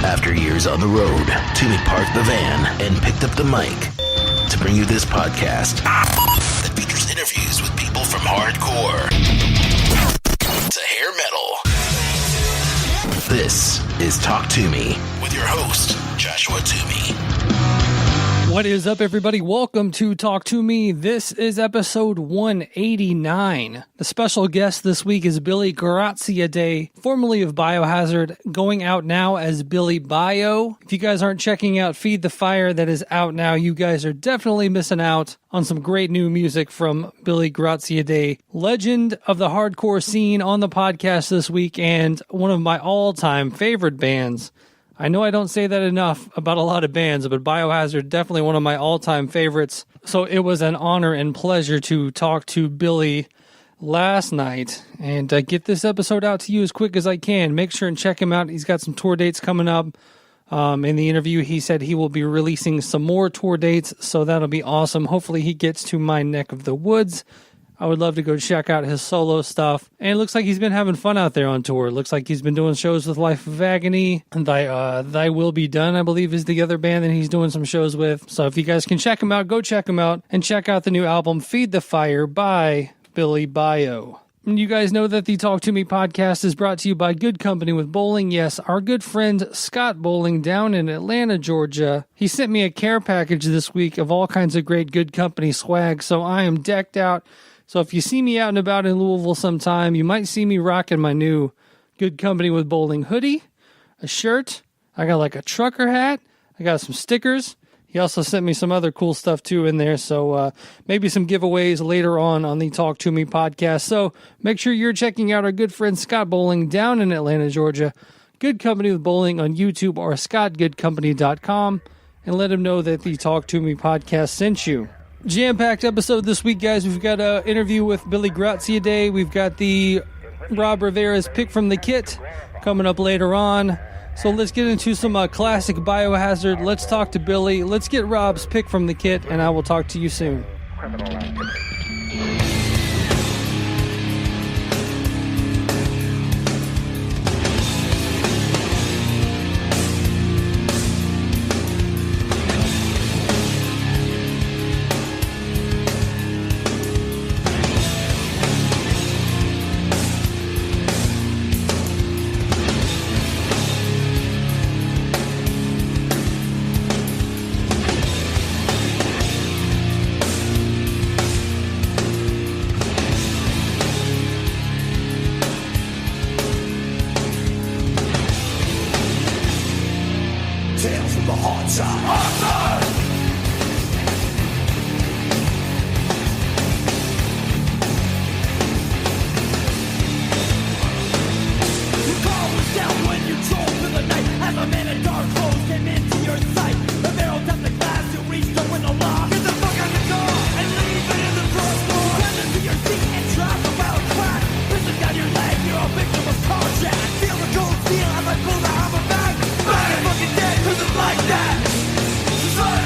After years on the road, Toomey parked the van and picked up the mic to bring you this podcast that features interviews with people from hardcore to hair metal. This is Talk To Me with your host, Joshua Toomey. What is up, everybody? Welcome to Talk To Me. This is episode 189. The special guest this week is Graziadei, formerly of Biohazard, going out now as BillyBio. If you guys aren't checking out Feed the Fire that is out now, you guys are definitely missing out on some great new music from Graziadei, legend of the hardcore scene, on the podcast this week, and one of my all-time favorite bands. I know I don't say that enough about a lot of bands, but Biohazard, definitely one of my all-time favorites. So it was an honor and pleasure to talk to Billy last night and get this episode out to you as quick as I can. Make sure and check him out. He's got some tour dates coming up. In the interview, he said he will be releasing some more tour dates, so that'll be awesome. Hopefully he gets to my neck of the woods. I would love to go check out his solo stuff. And it looks like he's been having fun out there on tour. It looks like he's been doing shows with Life of Agony. And Thy Will Be Done, I believe, is the other band that he's doing some shows with. So if you guys can check him out, go check him out. And check out the new album, Feed the Fire, by BillyBio. And you guys know that the Talk To Me podcast is brought to you by Good Company with Bowling. Yes, our good friend Scott Bowling down in Atlanta, Georgia. He sent me a care package this week of all kinds of great Good Company swag. So I am decked out. So if you see me out and about in Louisville sometime, you might see me rocking my new Good Company with Bowling hoodie, a shirt. I got like a trucker hat. I got some stickers. He also sent me some other cool stuff too in there. So maybe some giveaways later on the Talk To Me podcast. So make sure you're checking out our good friend Scott Bowling down in Atlanta, Georgia. Good Company with Bowling on YouTube or scottgoodcompany.com, and let him know that the Talk To Me podcast sent you. Jam-packed episode this week, guys. We've got an interview with Graziadei. We've got the Rob Rivera's Pick From The Kit coming up later on. So let's get into some classic Biohazard. Let's talk to Billy. Let's get Rob's Pick From The Kit, and I will talk to you soon. Like that, society.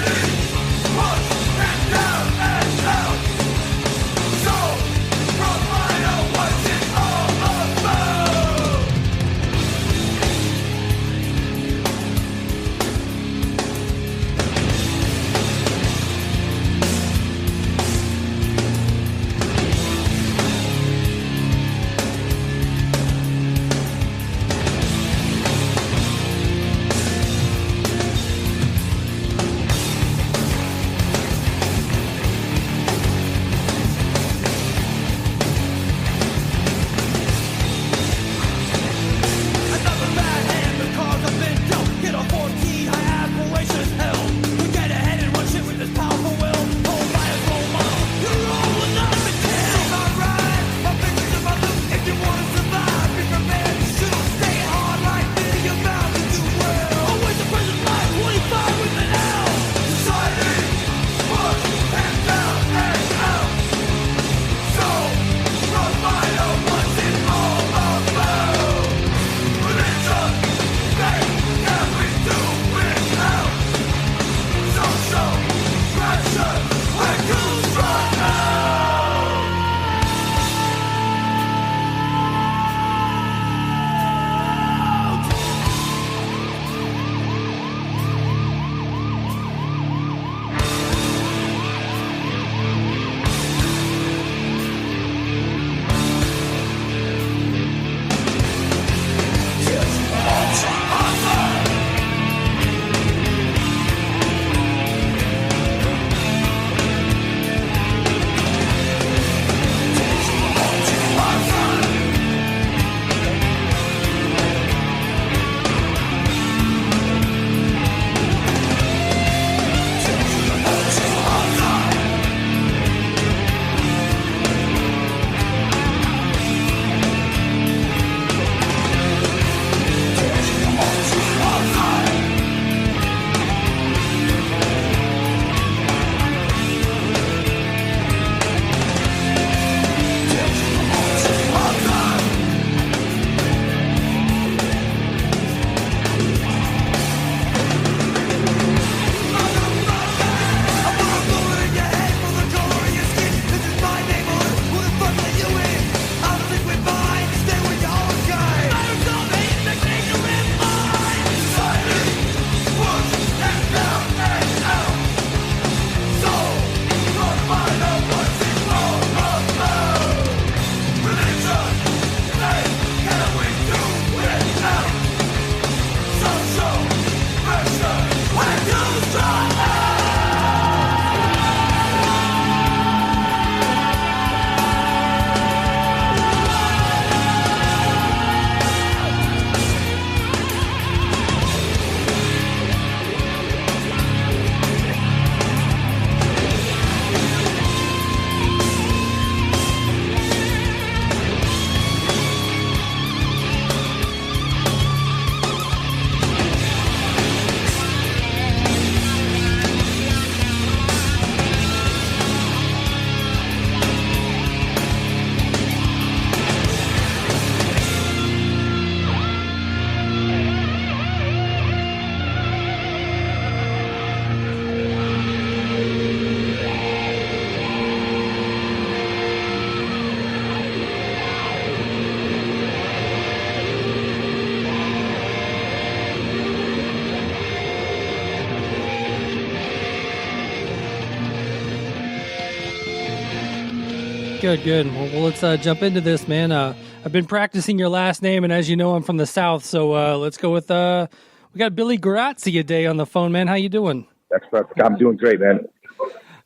Good, good. Well, let's jump into this, man. I've been practicing your last name, and as you know, I'm from the South, so let's go with, we got Billy Graziadei on the phone, man. How you doing? That's perfect. I'm doing great, man.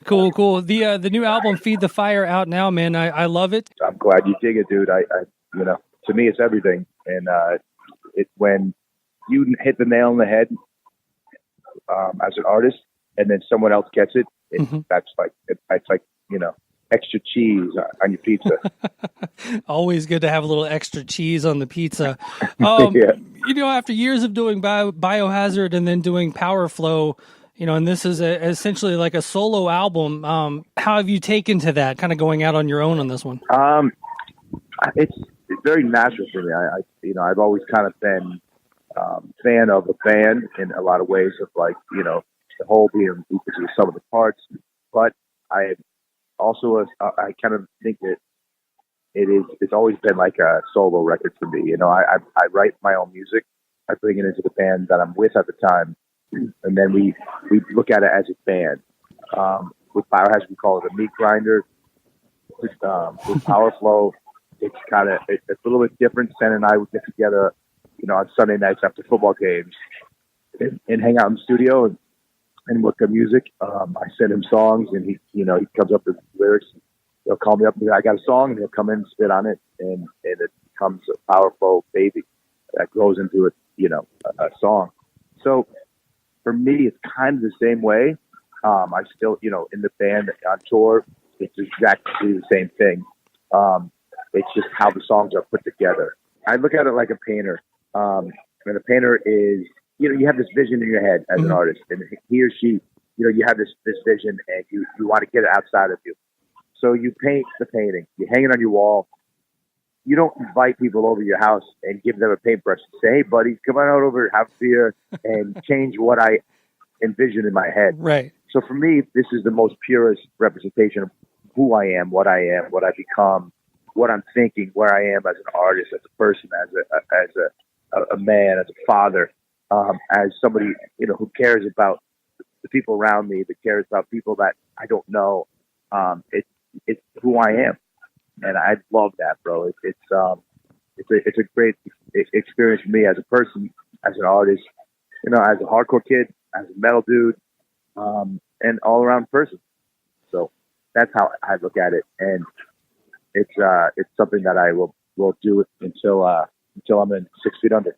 Cool, cool. The new album, Feed the Fire, out now, man. I love it. I'm glad you dig it, dude. I to me, it's everything. And it's when you hit the nail on the head as an artist, and then someone else gets it. That's like it's like extra cheese on your pizza. Always good to have a little extra cheese on the pizza. Yeah. After years of doing Biohazard and then doing Power Flow, and this is essentially like a solo album. How have you taken to that, kind of going out on your own on this one? It's very natural for me. I've always kind of been fan of a band in a lot of ways of like, the whole being equal to the sum of the parts. But I also, I kind of think that it's always been like a solo record for me. I write my own music. I bring it into the band that I'm with at the time. And then we look at it as a band. With Biohazard, we call it a meat grinder. With Power Flow, it's a little bit different. Sen and I would get together, on Sunday nights after football games and hang out in the studio and work on music. I send him songs, and he comes up with lyrics. He'll call me up and I got a song, and he'll come in and spit on it, and it becomes a Power Flow baby that grows into a song. So for me, it's kind of the same way. I still, in the band on tour, it's exactly the same thing. It's just how the songs are put together. I look at it like a painter. And a painter is, you have this vision in your head as an artist, and he or she, you have this vision, and you want to get it outside of you. So you paint the painting. You hang it on your wall. You don't invite people over your house and give them a paintbrush and say, "Hey, buddy, come on out over, have a beer," and change what I envision in my head. Right. So for me, this is the most purest representation of who I am, what I become, what I'm thinking, where I am as an artist, as a person, as a man, as a father, as somebody who cares about the people around me, that cares about people that I don't know. It's who I am, and I love that, bro. It's a great experience for me as a person, as an artist, as a hardcore kid, as a metal dude, and all around person. So that's how I look at it, and it's something that I will do until I'm in 6 feet under.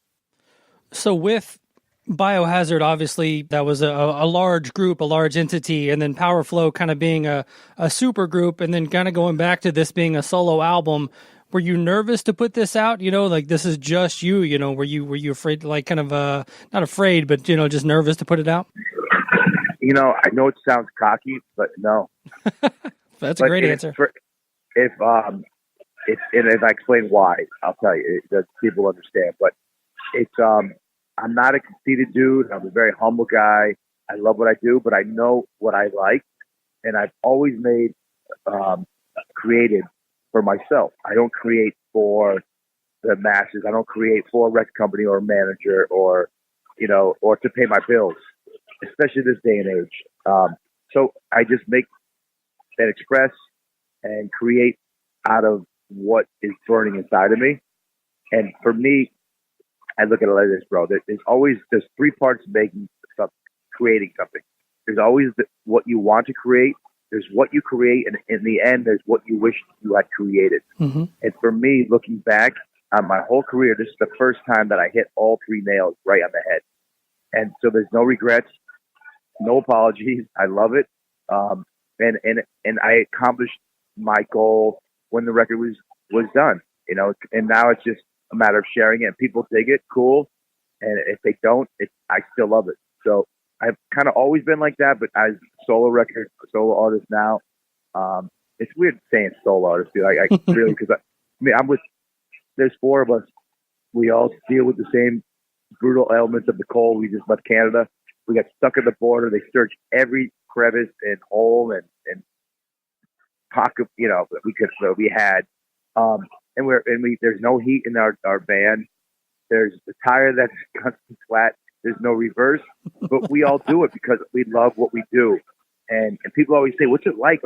So with Biohazard, obviously, that was a large group, a large entity, and then Power Flow kind of being a super group, and then kind of going back to this being a solo album. Were you nervous to put this out? Like this is just you. Were you afraid, like kind of not afraid, but just nervous to put it out? I know it sounds cocky, but no. That's a great answer. If I explain why, I'll tell you. People understand, but it's I'm not a conceited dude. I'm a very humble guy. I love what I do, but I know what I like, and I've always created for myself. I don't create for the masses. I don't create for a record company or a manager or to pay my bills, especially this day and age. So I just make and express and create out of what is burning inside of me. And for me, I look at it like this, bro. There's three parts to making stuff, creating something. There's always what you want to create. There's what you create, and in the end, there's what you wish you had created. Mm-hmm. And for me, looking back on my whole career, this is the first time that I hit all three nails right on the head. And so there's no regrets, no apologies. I love it. And I accomplished my goal when the record was done, and now it's just a matter of sharing it, and people dig it, cool. And if they don't, I still love it. So I've kind of always been like that, but as solo artist now, it's weird saying solo artist, dude. I really, because there's four of us. We all deal with the same brutal elements of the cold. We just left Canada. We got stuck at the border. They searched every crevice and hole and pocket, we had. And there's no heat in our van. There's the tire that's constantly flat. There's no reverse, but we all do it because we love what we do. And people always say, "What's it like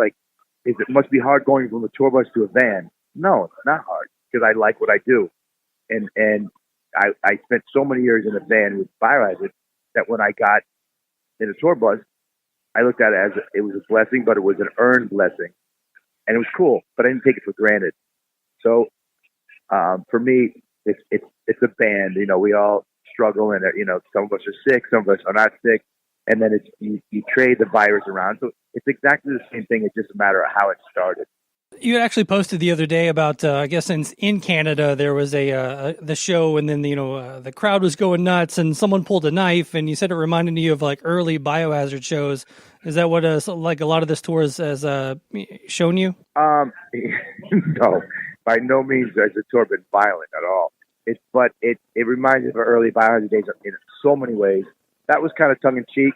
it must be hard going from a tour bus to a van. No, it's not hard because I like what I do. And I spent so many years in a van with Biohazard that when I got in a tour bus, I looked at it as it was a blessing, but it was an earned blessing. And it was cool, but I didn't take it for granted. So for me, it's a band. You know, we all struggle, and you know, some of us are sick, some of us are not sick, and then you trade the virus around. So it's exactly the same thing. It's just a matter of how it started. You had actually posted the other day about, I guess in Canada there was the show, and then the crowd was going nuts, and someone pulled a knife, and you said it reminded you of like early Biohazard shows. Is that what like a lot of this tour has shown you? No, by no means has the tour been violent at all. But it reminds me of early Biohazard days in so many ways. That was kind of tongue in cheek.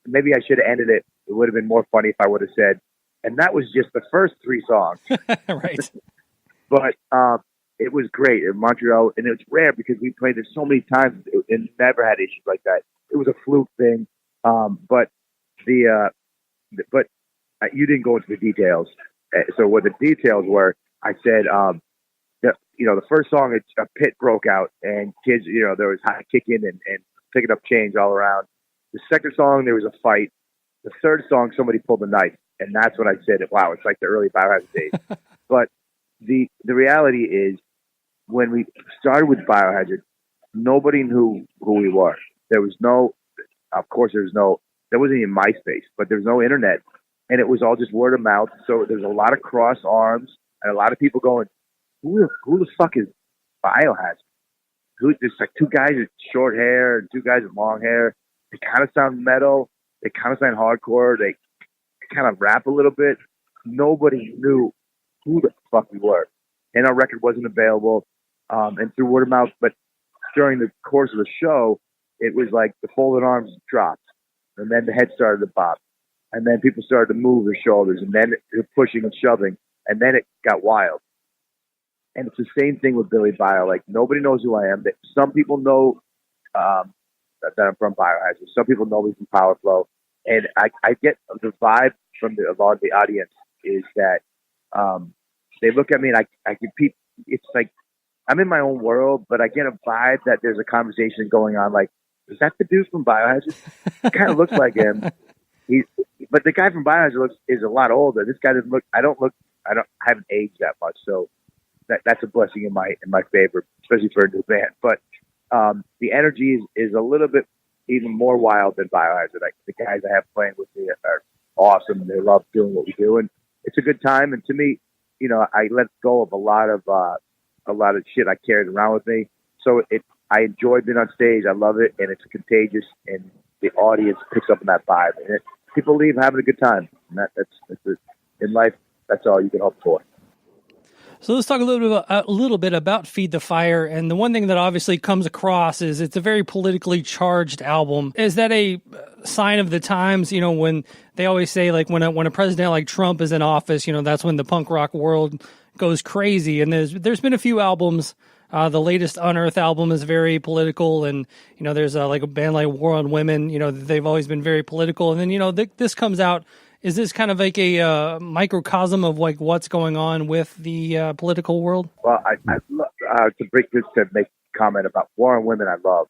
Maybe I should have ended it. It would have been more funny if I would have said, and that was just the first 3 songs. Right. But it was great in Montreal, and it was rare because we played it so many times and never had issues like that. It was a fluke thing. But you didn't go into the details. So what the details were, I said, the first song, a pit broke out, and kids, there was high kicking and picking up change all around. The second song, there was a fight. The third song, somebody pulled a knife, and that's when I said, wow, it's like the early Biohazard days. But the reality is, when we started with Biohazard, nobody knew who we were. There was there wasn't even MySpace, but there was no internet, and it was all just word of mouth. So there's a lot of cross arms and a lot of people going, who the fuck is Biohazard? There's like 2 guys with short hair and 2 guys with long hair. They kind of sound metal. They kind of sound hardcore. They kind of rap a little bit. Nobody knew who the fuck we were. And our record wasn't available, and through word of mouth. But during the course of the show, it was like the folded arms dropped, and then the head started to bop, and then people started to move their shoulders, and then they're pushing and shoving, and then it got wild. And it's the same thing with BillyBio. Like, nobody knows who I am. Some people know that I'm from Biohazard. Some people know me from Power Flow. And I get the vibe from a lot of the audience is that they look at me and I compete. It's like I'm in my own world, but I get a vibe that there's a conversation going on. Like, is that the dude from Biohazard? It kind of looks like him. But the guy from Biohazard is a lot older. This guy doesn't look. I haven't aged that much, so that's a blessing in my favor, especially for a new band. But the energy is a little bit even more wild than Biohazard. Like, the guys I have playing with me are awesome. They love doing what we do, and it's a good time. And to me, I let go of a lot of shit I carried around with me. So I enjoy being on stage. I love it, and it's contagious, and the audience picks up on that vibe, and people leave having a good time. And that's in life. That's all you can hope for. So let's talk a little bit about Feed the Fire. And the one thing that obviously comes across is it's a very politically charged album. Is that a sign of the times? When they always say, like, when a president like Trump is in office, that's when the punk rock world goes crazy. And there's been a few albums. The latest Unearth album is very political, and there's like a band like War on Women. They've always been very political. And then this comes out. Is this kind of like a microcosm of like what's going on with the political world? Well, I love to break this to make a comment about War on Women. I love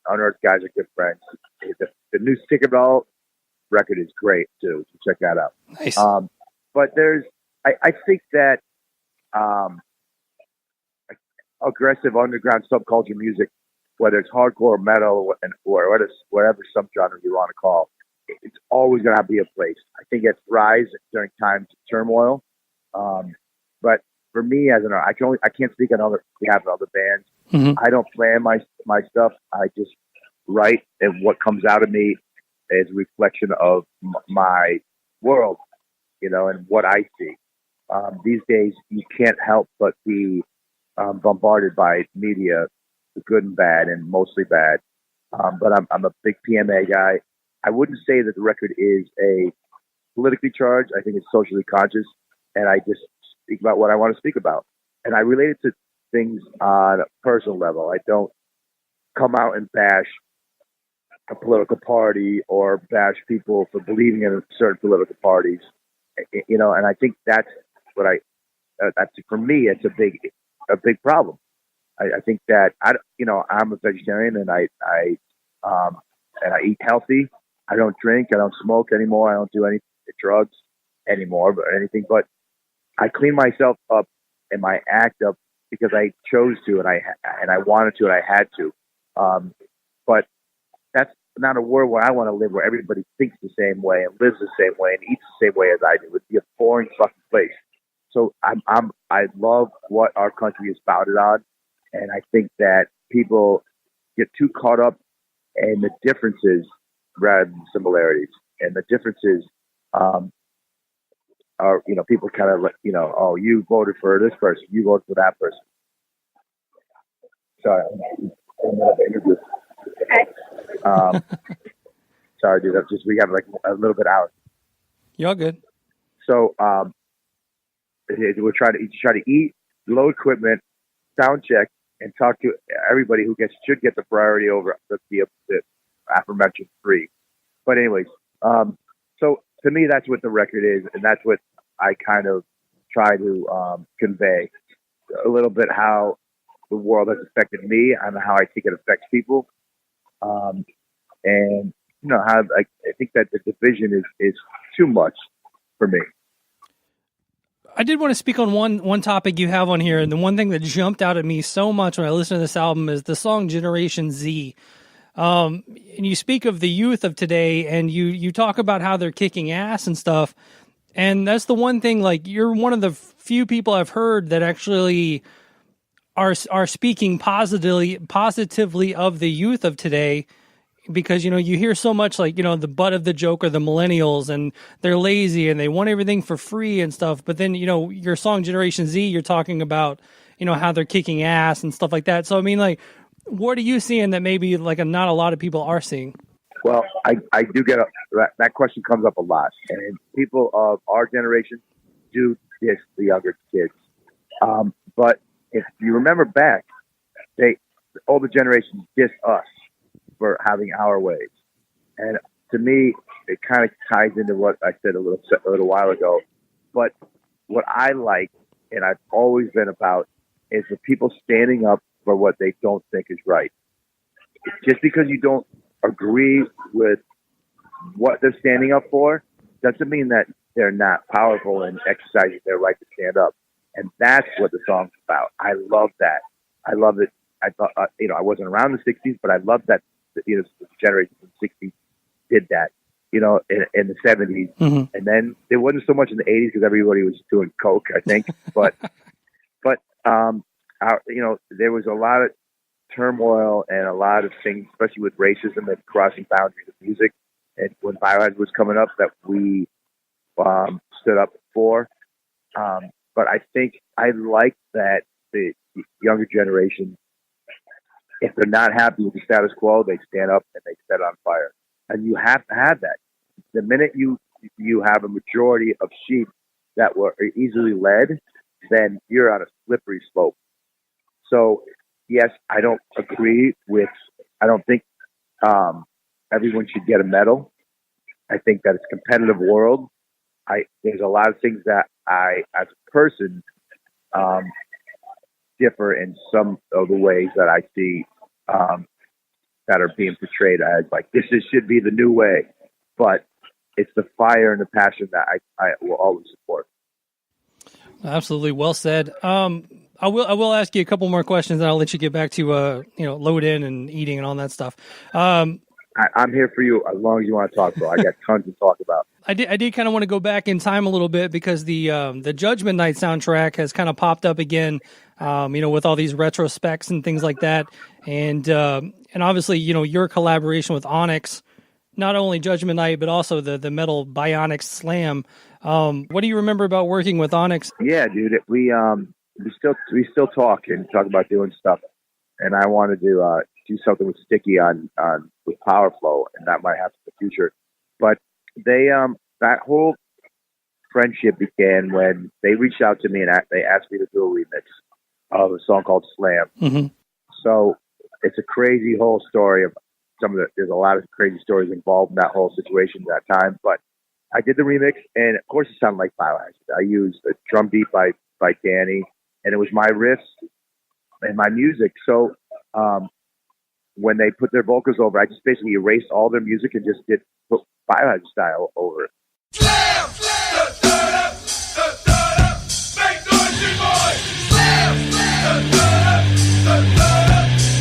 Unearth guys are good friends. The new Stick It All record is great too. So check that out. Nice. But I think that aggressive underground subculture music, whether it's hardcore or metal or whatever subgenre you want to call, it's always going to be a place. I think it thrives during times of turmoil. But for me, as I can't speak on behalf of other bands. Mm-hmm. I don't plan my stuff. I just write, and what comes out of me is a reflection of my world, and what I see. These days, you can't help but be bombarded by media, good and bad, and mostly bad. But I'm a big PMA guy. I wouldn't say that the record is a politically charged. I think it's socially conscious, and I just speak about what I want to speak about. And I relate it to things on a personal level. I don't come out and bash a political party or bash people for believing in certain political parties. And I think that's what that's for me. It's a big problem. I think that I'm a vegetarian and I eat healthy. I don't drink. I don't smoke anymore. I don't do any drugs anymore, or anything. But I clean myself up and my act up because I chose to, and I wanted to, and I had to. But that's not a world where I want to live, where everybody thinks the same way and lives the same way and eats the same way as I do. It'd be a boring fucking place. So I love what our country is founded on, and I think that people get too caught up in the differences rather than similarities. And the differences are, people kind of like, oh, you voted for this person, you voted for that person. Sorry, I'm in the interview. Sorry, dude. We have like a little bit out. You're good. So we're trying to eat, load equipment, sound check, and talk to everybody who should get the priority over the aforementioned three. But anyways, so to me, that's what the record is, and that's what I kind of try to convey a little bit how the world has affected me and how I think it affects people. And how I think that the division is too much for me. I did want to speak on one topic you have on here, and the one thing that jumped out at me so much when I listened to this album is the song Generation Z. And you speak of the youth of today, and you talk about how they're kicking ass and stuff. And that's the one thing, like, you're one of the few people I've heard that actually are speaking positively of the youth of today, because, you hear so much like, the butt of the joke are the millennials and they're lazy and they want everything for free and stuff. But then, your song Generation Z, you're talking about, how they're kicking ass and stuff like that. So, I mean, like, what are you seeing that maybe like not a lot of people are seeing? Well, I do get that question comes up a lot, and people of our generation do diss the younger kids. But if you remember back, older generations diss us for having our ways, and to me, it kind of ties into what I said a little while ago. But what I like, and I've always been about, is the people standing up for what they don't think is right. Just because you don't agree with what they're standing up for doesn't mean that they're not powerful and exercising their right to stand up. And that's what the song's about. I love that. I love it. I thought, I wasn't around the 60s, but I love that, the generation from the 60s did that, in the 70s. Mm-hmm. And then there wasn't so much in the 80s because everybody was doing coke, I think. But there was a lot of turmoil and a lot of things, especially with racism and crossing boundaries of music. And when Biohazard was coming up, that we stood up for. But I think I like that the younger generation, if they're not happy with the status quo, they stand up and they set it on fire. And you have to have that. The minute you have a majority of sheep that were easily led, then you're on a slippery slope. So, yes, I don't think everyone should get a medal. I think that it's a competitive world. There's a lot of things that I, as a person, differ in some of the ways that I see that are being portrayed as like this should be the new way. But it's the fire and the passion that I will always support. Absolutely, well said. I will ask you a couple more questions, and I'll let you get back to load in and eating and all that stuff. I'm here for you as long as you want to talk, bro. I got tons to talk about. I did kind of want to go back in time a little bit because the Judgment Night soundtrack has kind of popped up again, with all these retrospects and things like that, and obviously your collaboration with Onyx, not only Judgment Night but also the metal Bionics Slam. What do you remember about working with Onyx? Yeah, dude, we still talk about doing stuff, and I wanted to do something with Sticky with Power Flow, and that might happen in the future. But they that whole friendship began when they reached out to me and they asked me to do a remix of a song called Slam. Mm-hmm. So it's a crazy whole story of there's a lot of crazy stories involved in that whole situation at that time. But I did the remix, and of course it sounded like Biohazard. I used a drum beat by Danny, and it was my riffs and my music. So when they put their vocals over, I just basically erased all their music and just did put Biohazard style over it. Slam! Make noise, you boys! Slam!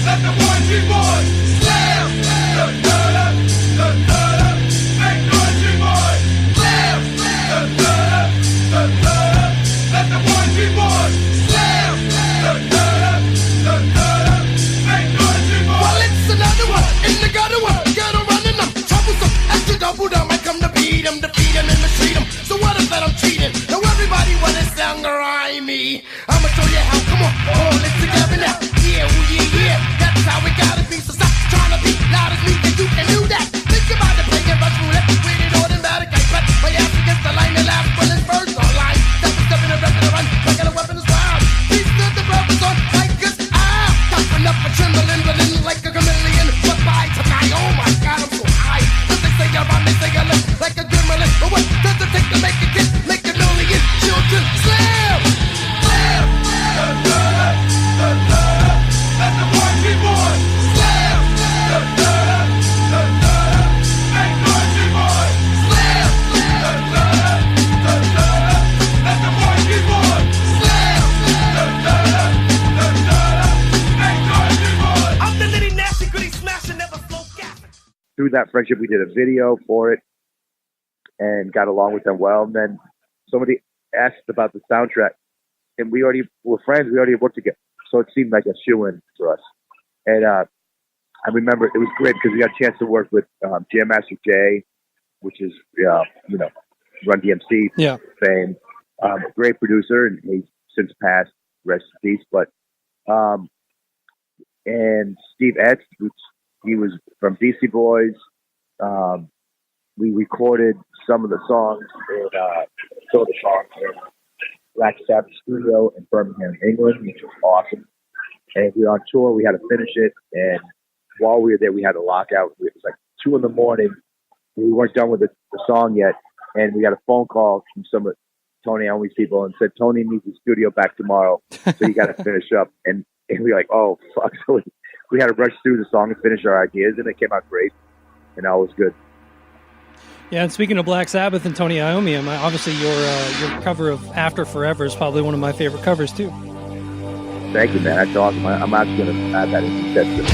Let the boys be boys! Slam! Make noise, you boys! Slam! Let the boys be boys! Slam! Make noise, you boys! Well, it's another one in the gutter one. Gotta run in them. Troublesome. As you double down, I come to beat them, defeat them, and mistreat them. So what if that I'm cheating? Now everybody wanna sound grimy. I'ma show you how. Come on, hold it together now. Yeah, oh yeah. That's how we gotta be. So stop trying to be loud as me, 'cause you can do that. Think about it, playing rush roulette with it automatic. I bet my ass against the line and laugh when it's first online. Step in a rep and a run, like a weapon is wild. These are the brothers on bikers. Toughen up a trembling, like a chameleon. But by tonight, oh my God, I'm so high. Cause they say around me, say I look like a gremlin. But what does it take to make a kid, make a million children? Slam! Slam! Let the boys be boys! Slam! Make noise, you boys! Slam! Let the boys be boys! Slam! Make noise, you boys! I'm the little nasty goody smasher, never slow gas. Through that friendship, we did a video for it and got along with them well. And then somebody asked about the soundtrack, and we already were friends. We already worked together, so it seemed like a shoo-in for us. And I remember it was great because we got a chance to work with Jam Master Jay, which is Run DMC fame, a great producer, and he's since passed, rest in peace. But and Steve Etz, which he was from DC Boys. We recorded some of the songs in Black Sabbath studio in Birmingham, England, which was awesome. And we were on tour. We had to finish it, and while we were there, we had a lockout. It was like 2 a.m. We weren't done with the song yet, and we got a phone call from some of Tony Iommi's people and said, Tony needs the studio back tomorrow, so you got to finish up. And we were like, oh, fuck. So we had to rush through the song and finish our ideas, and it came out great, and all was good. Yeah, and speaking of Black Sabbath and Tony Iommi, obviously your cover of After Forever is probably one of my favorite covers, too. Thank you, man. That's awesome. I'm actually going to add that into the set.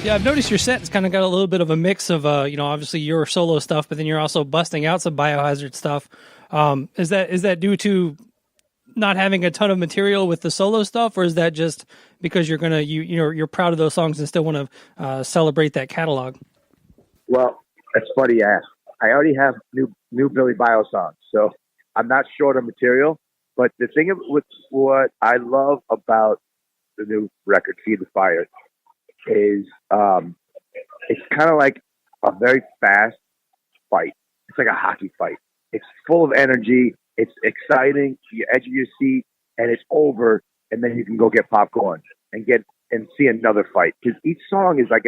Yeah, I've noticed your set has kind of got a little bit of a mix of, obviously your solo stuff, but then you're also busting out some Biohazard stuff. Is that due to not having a ton of material with the solo stuff, or is that just because you're proud of those songs and still want to celebrate that catalog? Well, that's funny you ask. I already have new BillyBio songs, so I'm not short on material. But the thing with what I love about the new record, Feed the Fire, is it's kind of like a very fast fight. It's like a hockey fight. It's full of energy. It's exciting. You're edge of your seat, and it's over, and then you can go get popcorn and see another fight. Because each song is like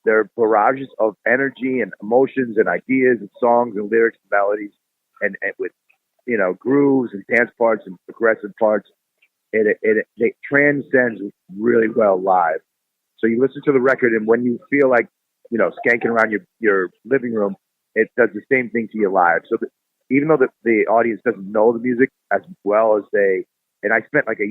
they're barrages of energy and emotions and ideas and songs and lyrics and melodies. and with, grooves and dance parts and progressive parts. It transcends really well live. So you listen to the record, and when you feel like, skanking around your living room, it does the same thing to you live. So even though the audience doesn't know the music as well as and I spent like a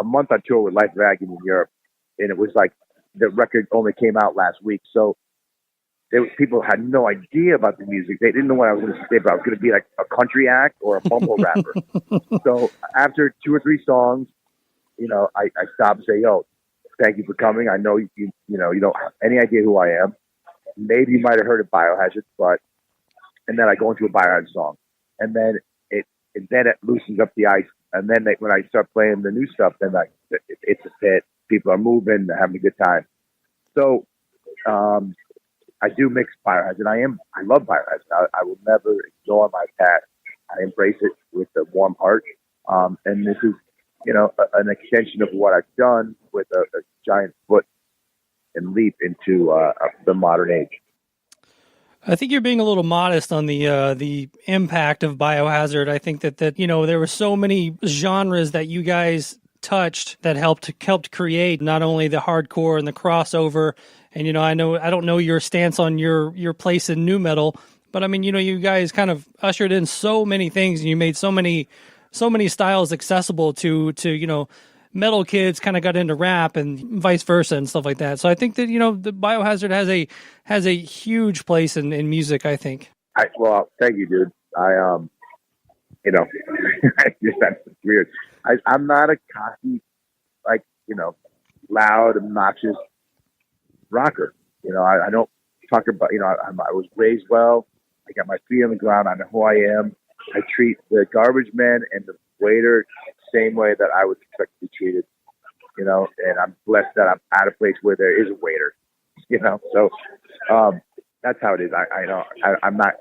month on tour with Life of Agony in Europe, and it was like the record only came out last week. So people had no idea about the music. They didn't know what I was going to say, but I was going to be like a country act or a bumble rapper. So after 2 or 3 songs, I stop and say, yo, thank you for coming. I know you don't have any idea who I am. Maybe you might have heard of Biohazard, and then I go into a Biohazard song, and then it loosens up the ice. And then when I start playing the new stuff, then it's a hit. People are moving, they're having a good time. So I do mix Biohazard. I love Biohazard. I will never ignore my past. I embrace it with a warm heart. And this is, an extension of what I've done with a giant foot and leap into the modern age. I think you're being a little modest on the impact of Biohazard. I think that there were so many genres that you guys touched that helped create not only the hardcore and the crossover. And I don't know your stance on your place in nu metal, but I mean, you guys kind of ushered in so many things, and you made so many styles accessible to metal kids kind of got into rap and vice versa and stuff like that. So I think that, the Biohazard has a huge place in music, I think. Well, thank you, dude. That's weird. I'm not a cocky, loud, obnoxious rocker. I don't talk about, I was raised well. I got my feet on the ground. I know who I am. I treat the garbage man and the waiter same way that I would expect to be treated, and I'm blessed that I'm at a place where there is a waiter, so that's how it is. I'm not,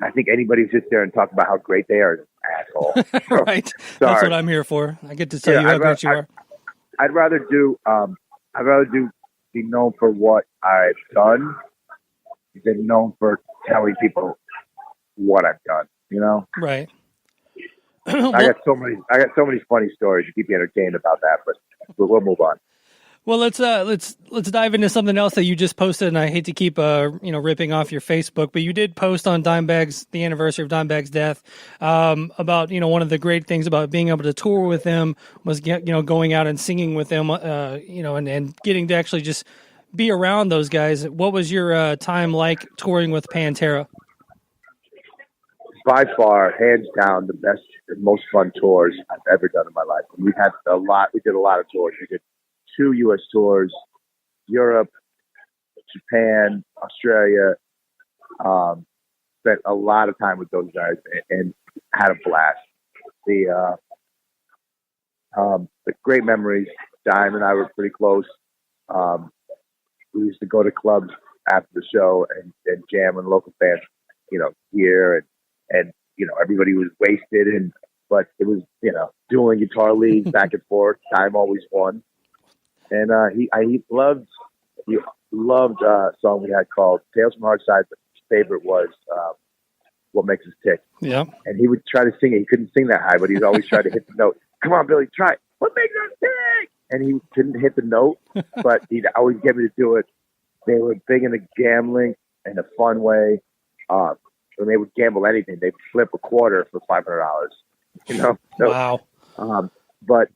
I think anybody who sits there and talks about how great they are is an asshole. Right. That's what I'm here for. I get to tell you how great you are. I'd rather be known for what I've done than known for telling people what I've done, Right. I got so many funny stories to keep you entertained about that, but we'll move on. Well, let's dive into something else that you just posted, and I hate to keep ripping off your Facebook, but you did post on the anniversary of Dimebag's death, about one of the great things about being able to tour with them was going out and singing with them, and getting to actually just be around those guys. What was your time like touring with Pantera? By far, hands down, the best and most fun tours I've ever done in my life. We had a lot. We did a lot of tours. We did 2 U.S. tours, Europe, Japan, Australia. Spent a lot of time with those guys and had a blast. The great memories. Dime and I were pretty close. We used to go to clubs after the show and jam in local bands, gear and everybody was wasted, but it was, dueling guitar leads back and forth. Time always won. And he loved a song we had called Tales from Hard Side, but his favorite was What Makes Us Tick. Yeah. And he would try to sing it. He couldn't sing that high, but he'd always try to hit the note. Come on, Billy, try it. What makes us tick? And he couldn't hit the note, but he'd always get me to do it. They were big into gambling in a fun way. When they would gamble anything, they'd flip a quarter for $500. So, wow. But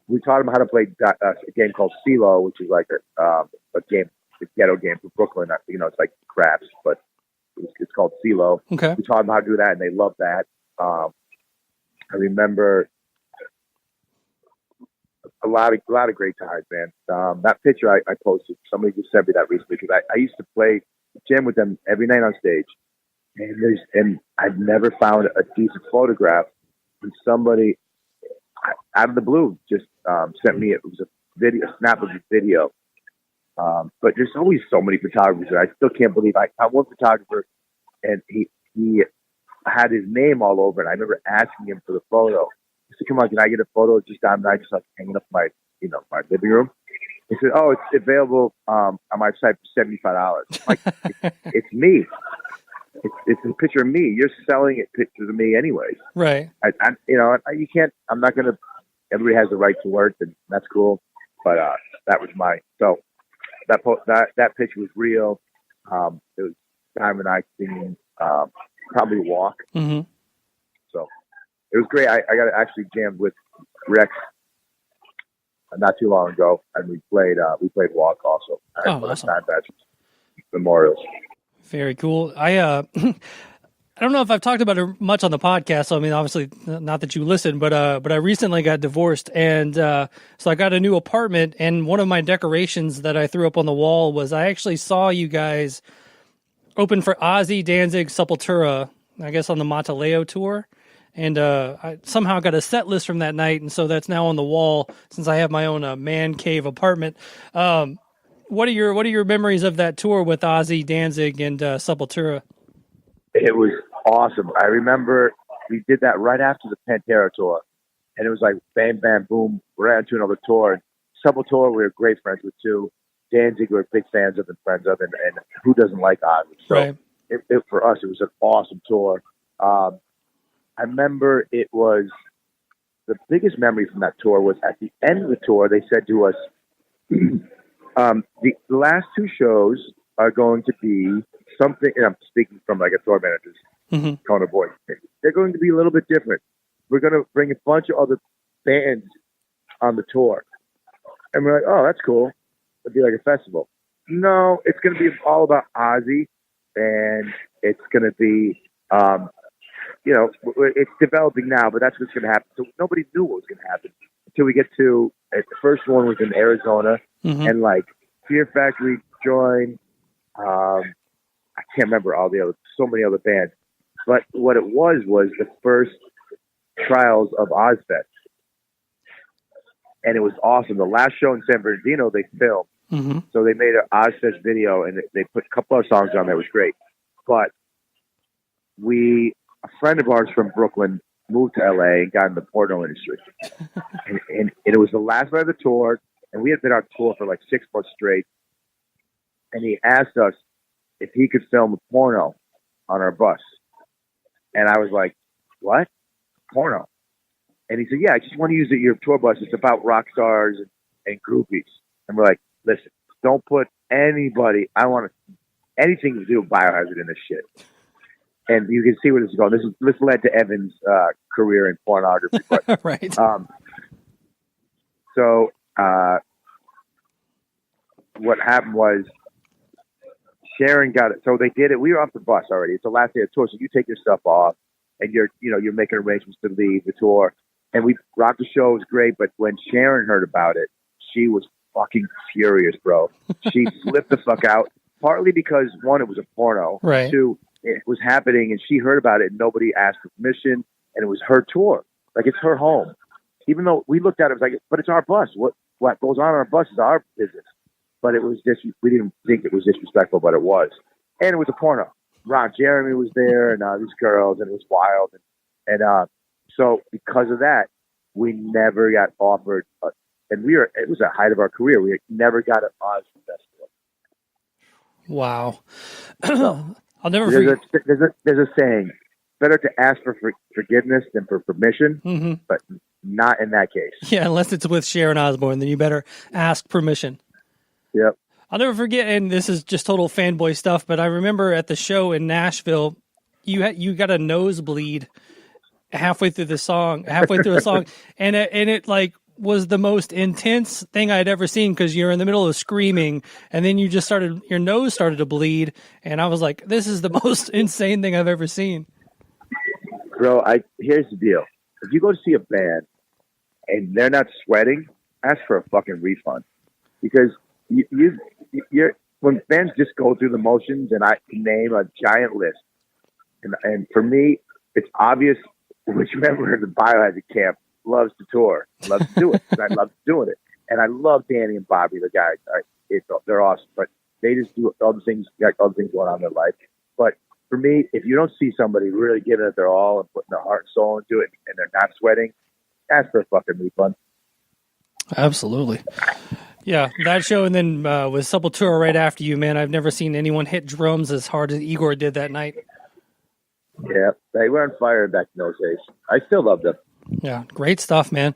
we taught them how to play a game called CeeLo, which is like a game, a ghetto game for Brooklyn. It's like craps, but it's called CeeLo. Okay. We taught them how to do that, and they loved that. I remember a lot of great times, man. That picture I posted, somebody just sent me that recently because I used to play jam with them every night on stage. And I've never found a decent photograph. And somebody out of the blue just sent me, it was a snap of a video. But there's always so many photographers that I still can't believe. I found one photographer and he had his name all over it. I remember asking him for the photo. I said, "Come on, can I get a photo of just Dime and I just like hanging up my living room?" He said, "Oh, it's available on my site for $75." Like, it's me. it's a picture of me. You're selling it pictures of me anyways. Right. You can't. I'm not gonna. Everybody has the right to work, and that's cool. But that was that picture was real. It was time and I singing probably Walk. Mm-hmm. So it was great. I got actually jammed with Rex not too long ago, and we played Walk also. Awesome. Memorials. Very cool. I don't know if I've talked about it much on the podcast. So, I mean, obviously not that you listen, but I recently got divorced, and so I got a new apartment, and one of my decorations that I threw up on the wall was I actually saw you guys open for Ozzy, Danzig, Sepultura, I guess on the Monteleo tour. And I somehow got a set list from that night, and so that's now on the wall since I have my own man cave apartment. What are your memories of that tour with Ozzy, Danzig, and Sepultura? It was awesome. I remember we did that right after the Pantera tour, and it was like bam, bam, boom. We're on to another tour. Sepultura, we were great friends with too. Danzig, we were big fans of and friends of, and who doesn't like Ozzy? So right. For us, it was an awesome tour. I remember it was the biggest memory from that tour was at the end of the tour, they said to us, the last two shows are going to be something, and I'm speaking from like a tour manager's tone of voice. They're going to be a little bit different. We're going to bring a bunch of other bands on the tour. And we're like, oh, that's cool. It'll be like a festival. No, it's going to be all about Ozzy, and it's going to be, it's developing now, but that's what's going to happen. So nobody knew what was going to happen until we get to the first one was in Arizona, and like Fear Factory joined. I can't remember so many other bands, but what it was the first trials of Ozfest, and it was awesome. The last show in San Bernardino, they filmed, so they made an Ozfest video, and they put a couple of songs on there. It was great, but a friend of ours from Brooklyn moved to LA and got in the porno industry. and it was the last night of the tour, and we had been on tour for like 6 months straight. And he asked us if he could film a porno on our bus. And I was like, what? Porno? And he said, yeah, I just want to use your tour bus. It's about rock stars and groupies. And we're like, listen, don't put anybody, I don't want anything to do with Biohazard in this shit. And you can see where this is going. This led to Evan's career in pornography. But, right. So what happened was Sharon got it. So they did it. We were off the bus already. It's the last day of the tour, so you take your stuff off, and you're making arrangements to leave the tour. And we rocked the show. It was great. But when Sharon heard about it, she was fucking furious, bro. She flipped the fuck out. Partly because one, it was a porno. Right. Two, it was happening, and she heard about it, and nobody asked for permission, and it was her tour. Like, it's her home. Even though we looked at it, it was like, but it's our bus. What goes on our bus is our business. But it was just, we didn't think it was disrespectful, but it was. And it was a porno. Ron Jeremy was there, and these girls, and it was wild. And so because of that, we never got offered, it was the height of our career. We never got an Oz festival. Wow. I'll never forget. There's a saying, better to ask for forgiveness than for permission, but not in that case. Yeah, unless it's with Sharon Osbourne, then you better ask permission. Yep. I'll never forget, and this is just total fanboy stuff, but I remember at the show in Nashville, you got a nosebleed halfway through a song, and it like was the most intense thing I'd ever seen, because you're in the middle of screaming, and then your nose started to bleed, and I was like, this is the most insane thing I've ever seen. Bro, here's the deal. If you go to see a band and they're not sweating, ask for a fucking refund. Because you're when bands just go through the motions, and I can name a giant list. And for me, it's obvious which member of the Biohazard camp loves to tour, loves to do it. And I love doing it. And I love Danny and Bobby, the guys. They're awesome. But they just do other things, got other things going on in their life. But for me, if you don't see somebody really giving it their all and putting their heart and soul into it, and they're not sweating, ask for a fucking refund. Absolutely. Yeah, that show, and then with Sepultura right after you, man, I've never seen anyone hit drums as hard as Igor did that night. Yeah, they were on fire back in those days. I still love them. Yeah, great stuff, man.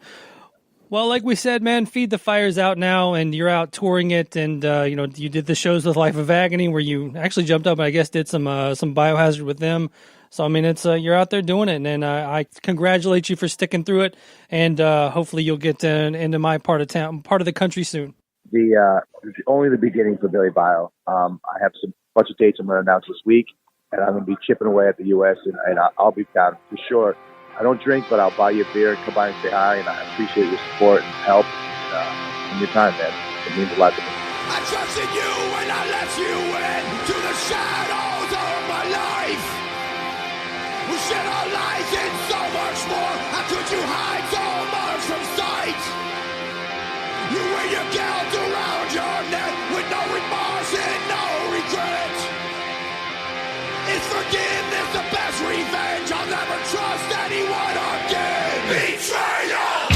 Well, like we said, man, Feed the Fire's out now, and you're out touring it, and you did the shows with Life of Agony, where you actually jumped up and I guess did some Biohazard with them. So I mean, it's you're out there doing it, and I congratulate you for sticking through it, and hopefully you'll get into my part of the country soon. Only the beginning for BillyBio. I have some bunch of dates I'm going to announce this week, and I'm going to be chipping away at the U.S. and I'll be down for sure. I don't drink, but I'll buy you a beer and come by and say hi, and I appreciate your support and help and your time, man. It means a lot to me. I trusted you and I let you in to the shadows of my life. We shed our lies in so much more. How could you hide so much from sight? You wear your guilt around your neck with no remorse and no regret. Is forgiveness the best revenge? I'll never trust anyone again. Betrayal!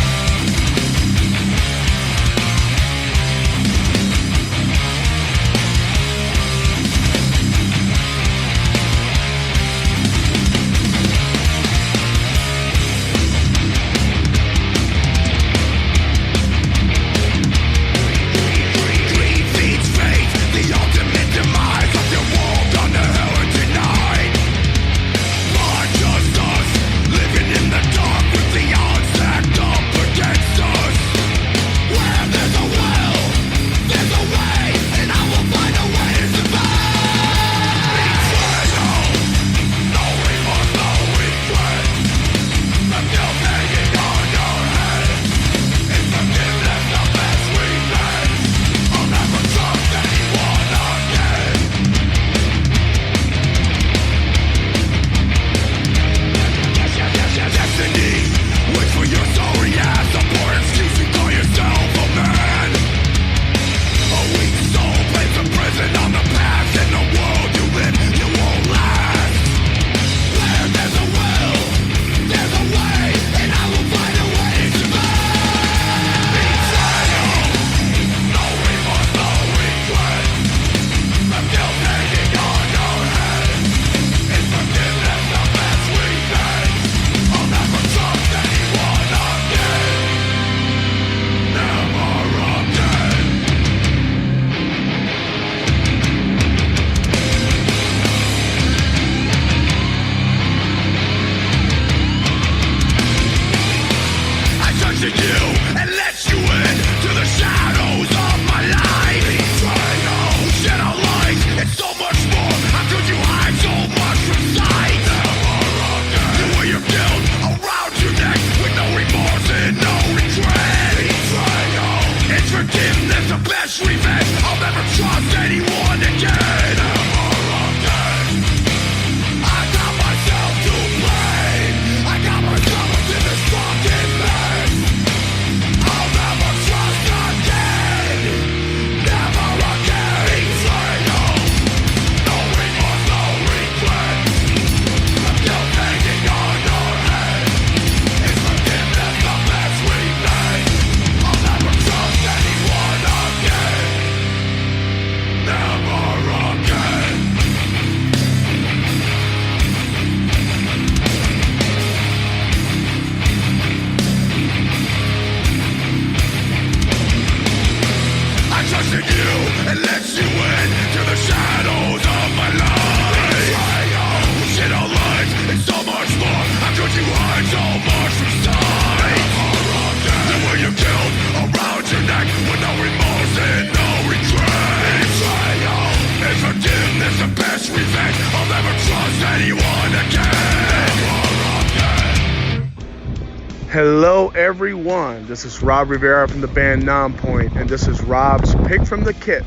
Hello everyone, this is Rob Rivera from the band Nonpoint, and this is Rob's Pick from the Kit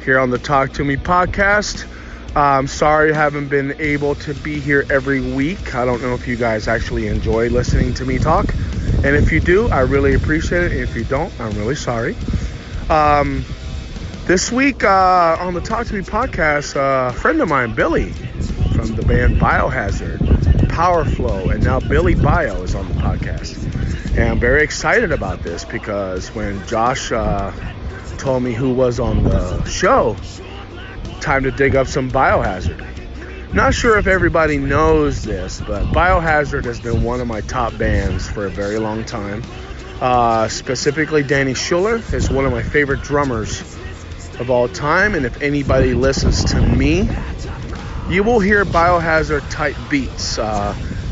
here on the Talk to Me podcast. I'm sorry I haven't been able to be here every week. I don't know if you guys actually enjoy listening to me talk, and if you do, I really appreciate it, and if you don't, I'm really sorry. This week on the Talk to Me podcast, a friend of mine, Billy, from the band Biohazard, Power Flow, and now BillyBio is on the podcast. And I'm very excited about this because when Josh told me who was on the show, time to dig up some Biohazard. Not sure if everybody knows this, but Biohazard has been one of my top bands for a very long time. Specifically, Danny Schuller is one of my favorite drummers of all time, and if anybody listens to me, you will hear Biohazard type beats.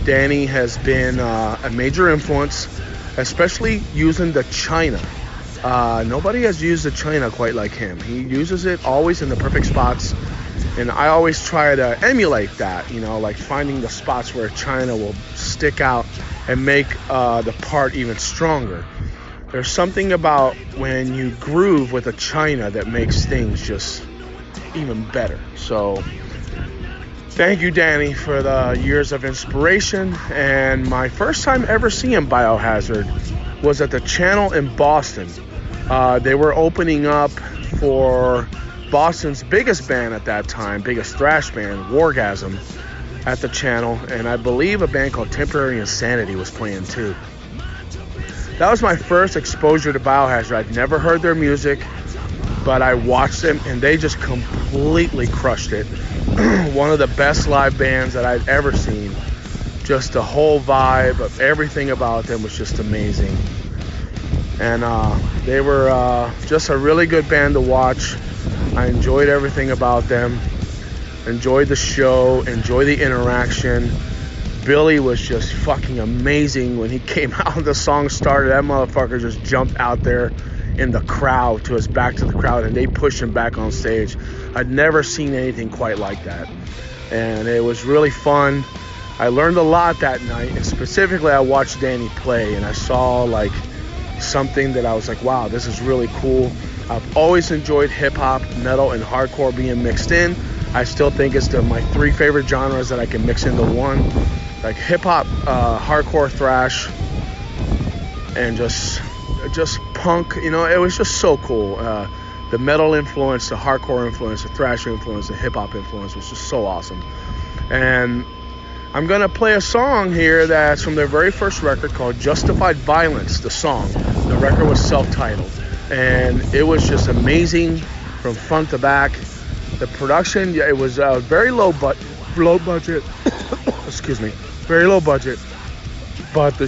Danny has been a major influence, especially using the China. Nobody has used the China quite like him. He uses it always in the perfect spots, and I always try to emulate that, like finding the spots where China will stick out and make the part even stronger. There's something about when you groove with a China that makes things just even better. So thank you, Danny, for the years of inspiration. And my first time ever seeing Biohazard was at the Channel in Boston. They were opening up for Boston's biggest band at that time, biggest thrash band, Wargasm, at the Channel. And I believe a band called Temporary Insanity was playing too. That was my first exposure to Biohazard. I'd never heard their music, but I watched them and they just completely crushed it. One of the best live bands that I've ever seen. Just the whole vibe of everything about them was just amazing. And they were just a really good band to watch. I enjoyed everything about them. Enjoyed the show, enjoyed the interaction. Billy was just fucking amazing when he came out and the song started. That motherfucker just jumped out there in the crowd, to his back to the crowd, and they pushed him back on stage. I'd never seen anything quite like that. And it was really fun. I learned a lot that night, and specifically I watched Danny play, and I saw like something that I was like, wow, this is really cool. I've always enjoyed hip-hop, metal, and hardcore being mixed in. I still think it's my three favorite genres that I can mix into one. Like hip-hop, hardcore, thrash, and just punk. It was just so cool. The metal influence, the hardcore influence, the thrash influence, the hip-hop influence was just so awesome. And I'm going to play a song here that's from their very first record called Justified Violence, the song. The record was self-titled. And it was just amazing from front to back. The production, it was very low budget. Excuse me. Very low budget. But the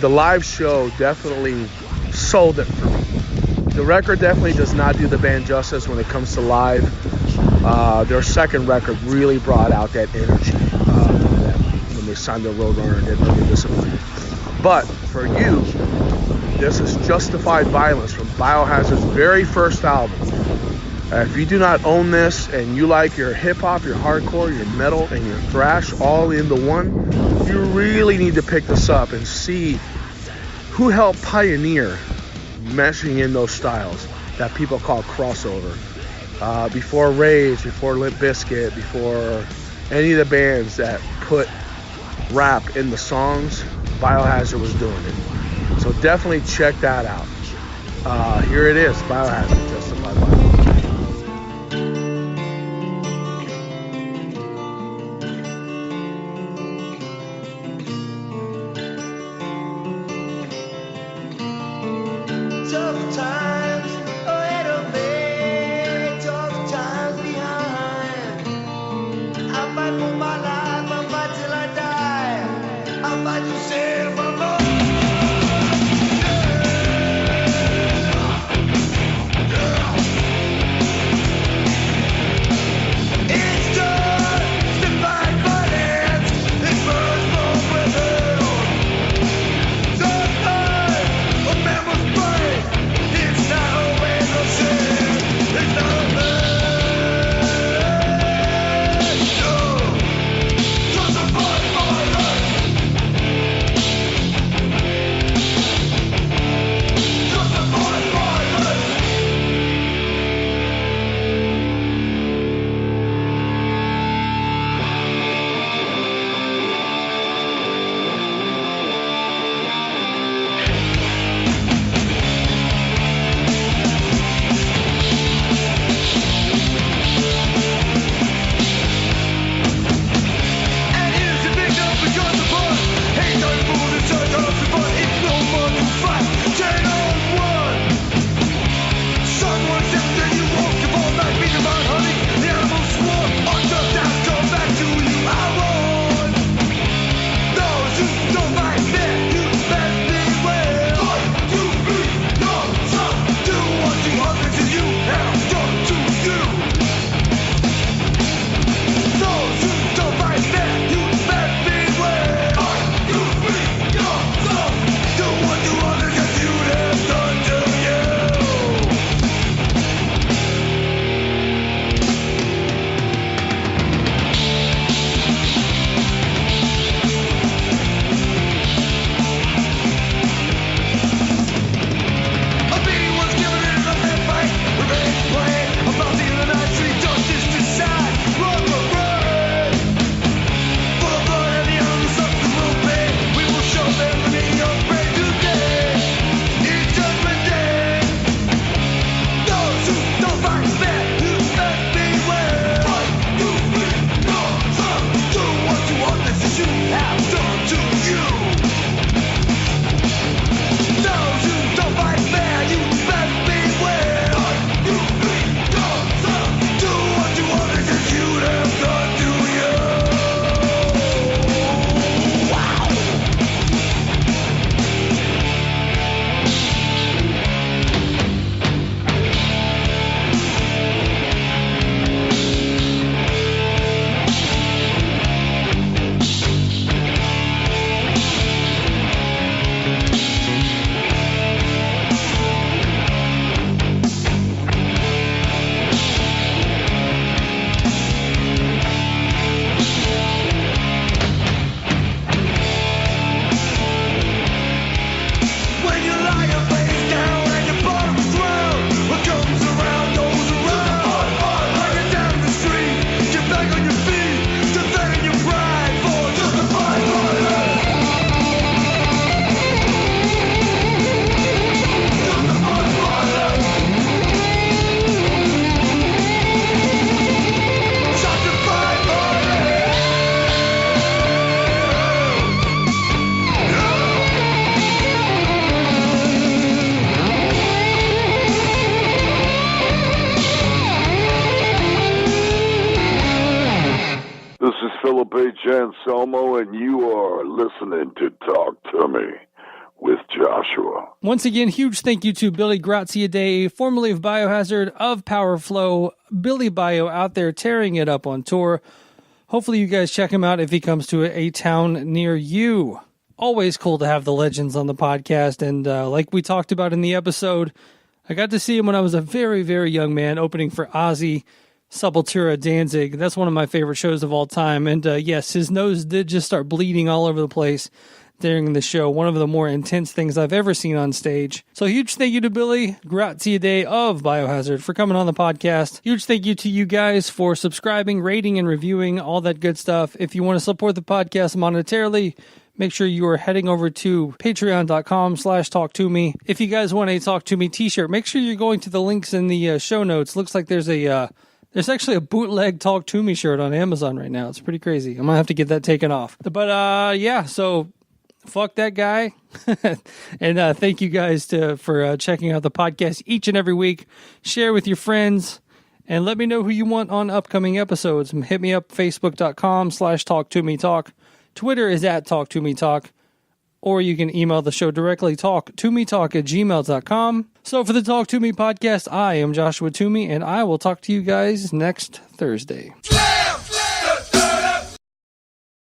live show definitely sold it for me. The record definitely does not do the band justice when it comes to live. Their second record really brought out that energy when they signed the Roadrunner and did Urban Discipline. But for you, this is Justified Violence from Biohazard's very first album. If you do not own this and you like your hip-hop, your hardcore, your metal, and your thrash all into one, you really need to pick this up and see who helped pioneer meshing in those styles that people call crossover. Before Rage, before Limp Bizkit, before any of the bands that put rap in the songs, Biohazard was doing it. So definitely check that out. Here it is, Biohazard, Justified Violence. Yeah. Philip H. Anselmo, and you are listening to Talk to Me with Joshua. Once again, huge thank you to Billy Graziadei, formerly of Biohazard, of Powerflow, BillyBio out there tearing it up on tour. Hopefully you guys check him out if he comes to a town near you. Always cool to have the legends on the podcast, and like we talked about in the episode, I got to see him when I was a very, very young man, opening for Ozzy, Sepultura, Danzig. That's one of my favorite shows of all time, and yes, his nose did just start bleeding all over the place during the show. One of the more intense things I've ever seen on stage. So huge thank you to Billy Graziadei of Biohazard for coming on the podcast. Huge thank you to you guys for subscribing, rating, and reviewing, all that good stuff. If you want to support the podcast monetarily, make sure you are heading over to patreon.com/talktome. If you guys want a Talk to Me t-shirt, make sure you're going to the links in the show notes. Looks like there's actually a bootleg Talk to Me shirt on Amazon right now. It's pretty crazy. I'm gonna have to get that taken off. But yeah, so fuck that guy. And thank you guys for checking out the podcast each and every week. Share with your friends and let me know who you want on upcoming episodes. Hit me up, facebook.com/talktometalk. Twitter is @talktometalk. Or you can email the show directly, talktometalk@gmail.com. So for the Talk to Me podcast, I am Joshua Toomey, and I will talk to you guys next Thursday. Slam!